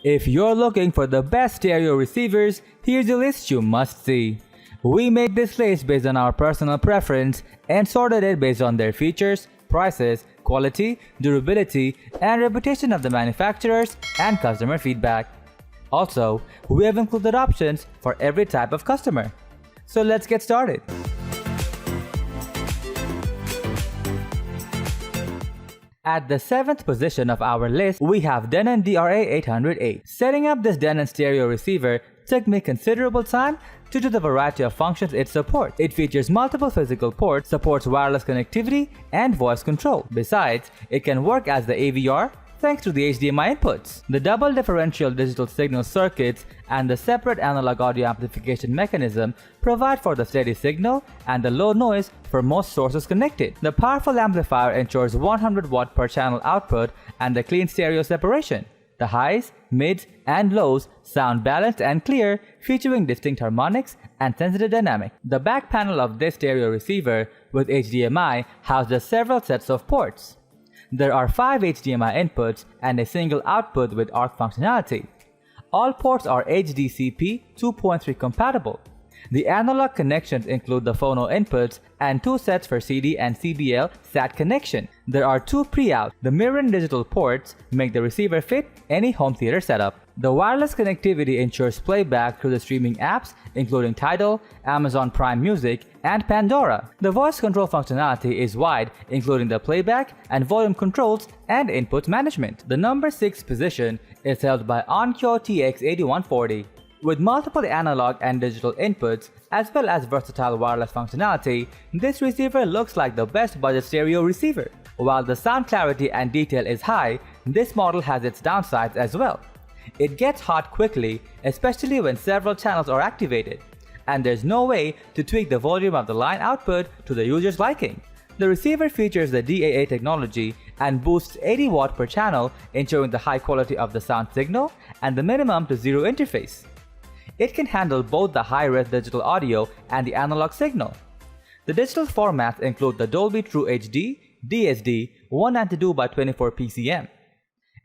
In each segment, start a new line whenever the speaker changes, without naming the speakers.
If you're looking for the best stereo receivers, here's a list you must see. We made this list based on our personal preference and sorted it based on their features, prices, quality, durability, and reputation of the manufacturers and customer feedback. Also, we have included options for every type of customer. So let's get started. At the 7th position of our list, we have Denon DRA800A. Setting up this Denon stereo receiver took me considerable time due to the variety of functions it supports. It features multiple physical ports, supports wireless connectivity, and voice control. Besides, it can work as the AVR thanks to the HDMI inputs. The double differential digital signal circuits and the separate analog audio amplification mechanism provide for the steady signal and the low noise for most sources connected. The powerful amplifier ensures 100 watt per channel output and the clean stereo separation. The highs, mids, and lows sound balanced and clear, featuring distinct harmonics and sensitive dynamic. The back panel of this stereo receiver with HDMI houses several sets of ports. There are 5 HDMI inputs and a single output with ARC functionality. All ports are HDCP 2.3 compatible. The analog connections include the phono inputs and 2 sets for CD and CBL SAT connection. There are 2 pre-outs. The mirror and digital ports make the receiver fit any home theater setup. The wireless connectivity ensures playback through the streaming apps including Tidal, Amazon Prime Music, and Pandora. The voice control functionality is wide, including the playback and volume controls and input management. The number 6 position is held by Onkyo TX-8140. With multiple analog and digital inputs, as well as versatile wireless functionality, this receiver looks like the best budget stereo receiver. While the sound clarity and detail is high, this model has its downsides as well. It gets hot quickly, especially when several channels are activated, and there's no way to tweak the volume of the line output to the user's liking. The receiver features the DAA technology and boosts 80 watt per channel, ensuring the high quality of the sound signal and the minimum to zero interface. It can handle both the high-res digital audio and the analog signal. The digital formats include the Dolby True HD, DSD, 192x24 PCM.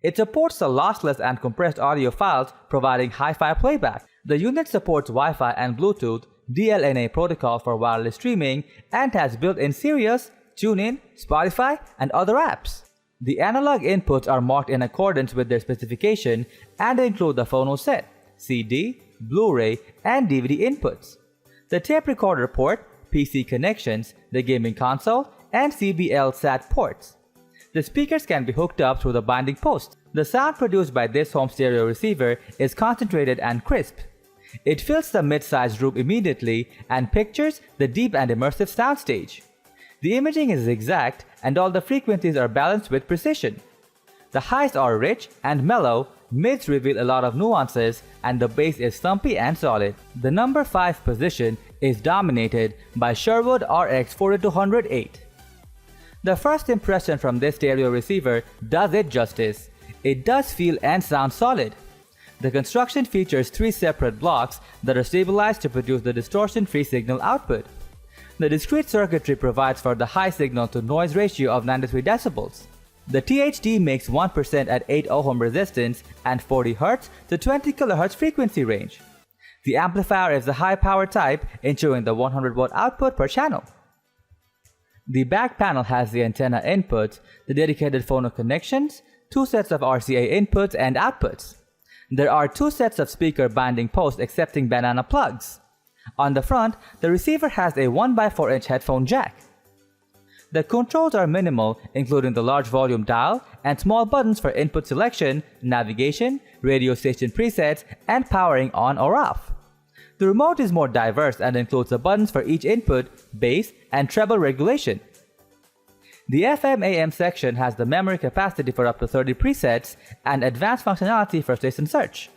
It supports the lossless and compressed audio files, providing hi-fi playback. The unit supports Wi-Fi and Bluetooth, DLNA protocol for wireless streaming, and has built-in Sirius, TuneIn, Spotify, and other apps. The analog inputs are marked in accordance with their specification and include the phono set, CD, Blu-ray, and DVD inputs. The tape recorder port, PC connections, the gaming console, and CBL SAT ports. The speakers can be hooked up through the binding post. The sound produced by this home stereo receiver is concentrated and crisp. It fills the mid-sized room immediately and pictures the deep and immersive soundstage. The imaging is exact and all the frequencies are balanced with precision. The highs are rich and mellow, mids reveal a lot of nuances, and the bass is thumpy and solid. The number 5 position is dominated by Sherwood RX4208. The first impression from this stereo receiver does it justice. It does feel and sound solid. The construction features 3 separate blocks that are stabilized to produce the distortion-free signal output. The discrete circuitry provides for the high signal-to-noise ratio of 93 decibels. The THD makes 1% at 8 ohm resistance and 40 Hz to 20 kHz frequency range. The amplifier is the high power type, ensuring the 100 watt output per channel. The back panel has the antenna inputs, the dedicated phono connections, 2 sets of RCA inputs and outputs. There are 2 sets of speaker binding posts accepting banana plugs. On the front, the receiver has a 1x4-inch headphone jack. The controls are minimal, including the large volume dial and small buttons for input selection, navigation, radio station presets, and powering on or off. The remote is more diverse and includes the buttons for each input, bass, and treble regulation. The FM/AM section has the memory capacity for up to 30 presets and advanced functionality for station search.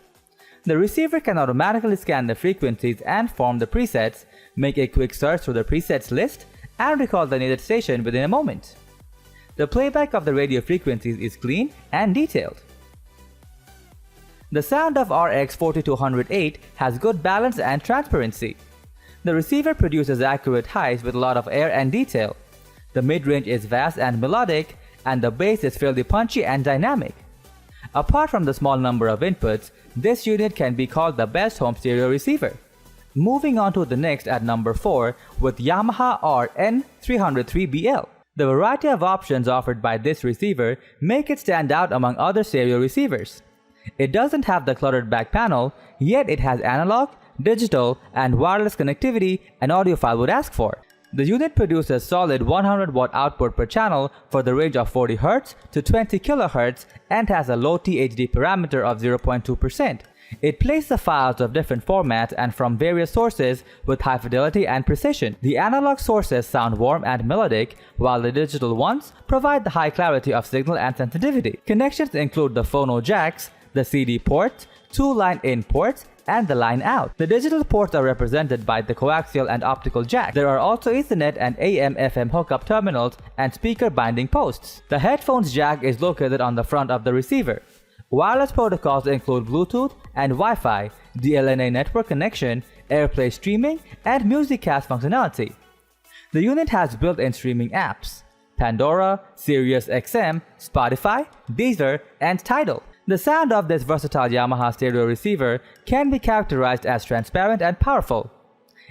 The receiver can automatically scan the frequencies and form the presets, make a quick search through the presets list, and recall the needed station within a moment. The playback of the radio frequencies is clean and detailed. The sound of RX4208 has good balance and transparency. The receiver produces accurate highs with a lot of air and detail. The mid-range is vast and melodic, and the bass is fairly punchy and dynamic. Apart from the small number of inputs, this unit can be called the best home stereo receiver. Moving on to the next at number 4 with Yamaha RN303BL. The variety of options offered by this receiver make it stand out among other stereo receivers. It doesn't have the cluttered back panel, yet it has analog, digital, and wireless connectivity an audiophile would ask for. The unit produces solid 100 watt output per channel for the range of 40 Hz to 20 kHz and has a low THD parameter of 0.2%. It plays the files of different formats and from various sources with high fidelity and precision. The analog sources sound warm and melodic, while the digital ones provide the high clarity of signal and sensitivity. Connections include the phono jacks, the CD port, 2 line-in ports, and the line-out. The digital ports are represented by the coaxial and optical jacks. There are also Ethernet and AM/FM hookup terminals and speaker binding posts. The headphones jack is located on the front of the receiver. Wireless protocols include Bluetooth and Wi-Fi, DLNA network connection, AirPlay streaming, and MusicCast functionality. The unit has built-in streaming apps: Pandora, SiriusXM, Spotify, Deezer, and Tidal. The sound of this versatile Yamaha stereo receiver can be characterized as transparent and powerful.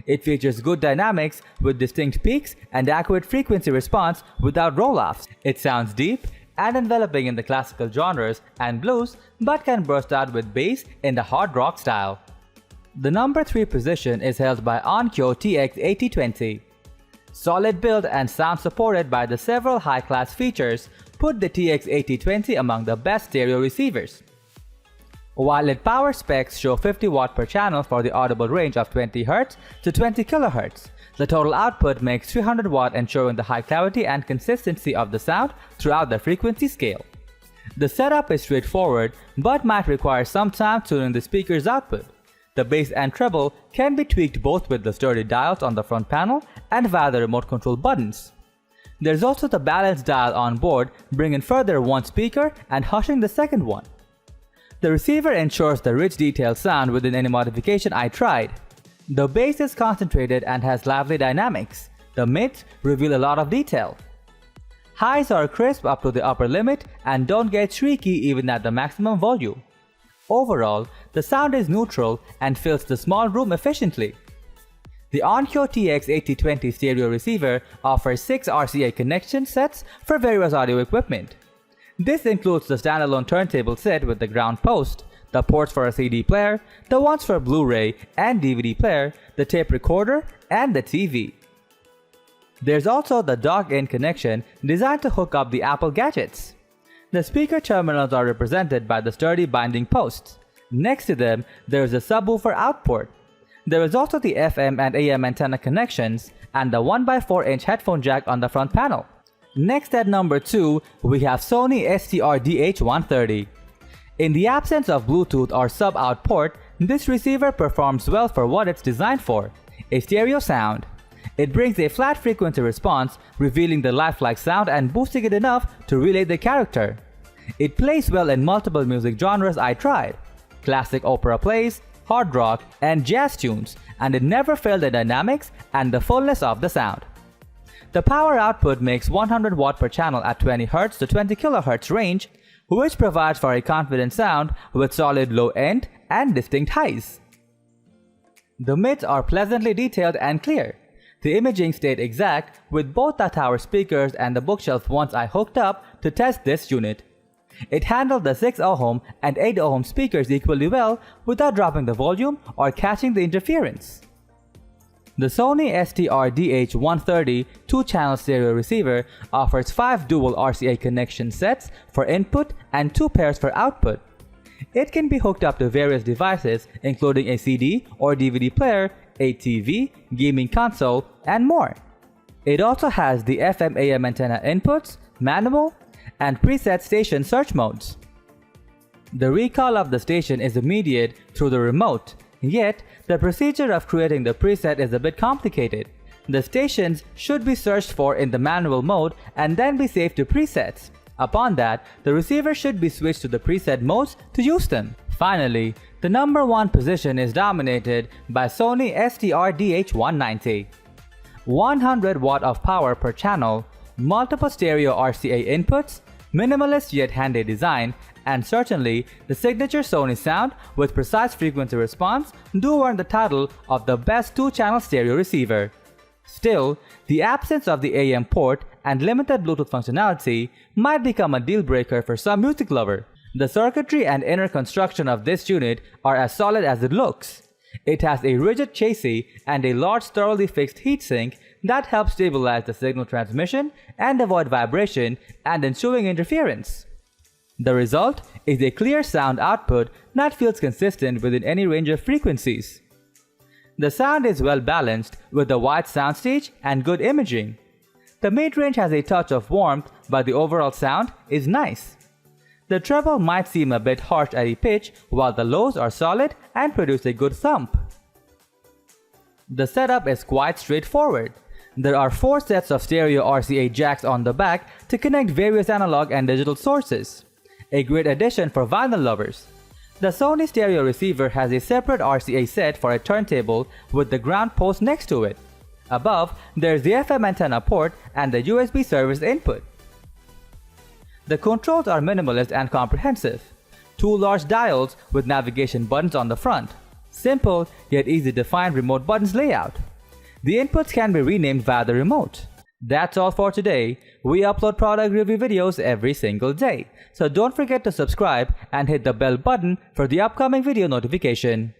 It features good dynamics with distinct peaks and accurate frequency response without roll-offs. It sounds deep and enveloping in the classical genres and blues, but can burst out with bass in the hard rock style. The number 3 position is held by Onkyo TX-8020. Solid build and sound supported by the several high-class features put the TX-8020 among the best stereo receivers. While its power specs show 50 watt per channel for the audible range of 20 Hz to 20 kHz, the total output makes 300 watt, ensuring the high clarity and consistency of the sound throughout the frequency scale. The setup is straightforward but might require some time tuning the speaker's output. The bass and treble can be tweaked both with the sturdy dials on the front panel and via the remote control buttons. There's also the balance dial on board, bringing further one speaker and hushing the second one. The receiver ensures the rich detailed sound within any modification I tried. The bass is concentrated and has lively dynamics. The mids reveal a lot of detail. Highs are crisp up to the upper limit and don't get shrieky even at the maximum volume. Overall, the sound is neutral and fills the small room efficiently. The Onkyo TX-8020 stereo receiver offers 6 RCA connection sets for various audio equipment. This includes the standalone turntable set with the ground post, the ports for a CD player, the ones for Blu-ray and DVD player, the tape recorder, and the TV. There's also the dock-in connection designed to hook up the Apple gadgets. The speaker terminals are represented by the sturdy binding posts. Next to them, there is a subwoofer out port. There is also the FM and AM antenna connections and the 1x4-inch headphone jack on the front panel. Next at number 2, we have Sony STRDH130. In the absence of Bluetooth or sub-out port, this receiver performs well for what it's designed for, a stereo sound. It brings a flat frequency response, revealing the lifelike sound and boosting it enough to relay the character. It plays well in multiple music genres I tried: classic opera plays, hard rock, and jazz tunes, and it never failed the dynamics and the fullness of the sound. The power output makes 100 watt per channel at 20 Hz to 20 kHz range, which provides for a confident sound with solid low end and distinct highs. The mids are pleasantly detailed and clear. The imaging stayed exact with both the tower speakers and the bookshelf ones I hooked up to test this unit. It handled the 6 ohm and 8 ohm speakers equally well without dropping the volume or catching the interference. The Sony STRDH130 2-channel stereo receiver offers 5 dual RCA connection sets for input and 2 pairs for output. It can be hooked up to various devices including a CD or DVD player, a TV, gaming console, and more. It also has the FM/AM antenna inputs, manual, and preset station search modes. The recall of the station is immediate through the remote, yet the procedure of creating the preset is a bit complicated. The stations should be searched for in the manual mode and then be saved to presets. Upon that, the receiver should be switched to the preset modes to use them. Finally, the number 1 position is dominated by Sony STRDH190. 100 watt of power per channel, multiple stereo RCA inputs, minimalist yet handy design, and certainly the signature Sony sound with precise frequency response do earn the title of the best 2-channel stereo receiver. Still, the absence of the AM port and limited Bluetooth functionality might become a deal breaker for some music lover. The circuitry and inner construction of this unit are as solid as it looks. It has a rigid chassis and a large thoroughly fixed heatsink that helps stabilize the signal transmission and avoid vibration and ensuing interference. The result is a clear sound output that feels consistent within any range of frequencies. The sound is well balanced with a wide soundstage and good imaging. The mid-range has a touch of warmth, but the overall sound is nice. The treble might seem a bit harsh at a pitch, while the lows are solid and produce a good thump. The setup is quite straightforward. There are 4 sets of stereo RCA jacks on the back to connect various analog and digital sources. A great addition for vinyl lovers. The Sony stereo receiver has a separate RCA set for a turntable with the ground post next to it. Above, there's the FM antenna port and the USB service input. The controls are minimalist and comprehensive. 2 large dials with navigation buttons on the front. Simple yet easy to find remote buttons layout. The inputs can be renamed via the remote. That's all for today. We upload product review videos every single day, so don't forget to subscribe and hit the bell button for the upcoming video notification.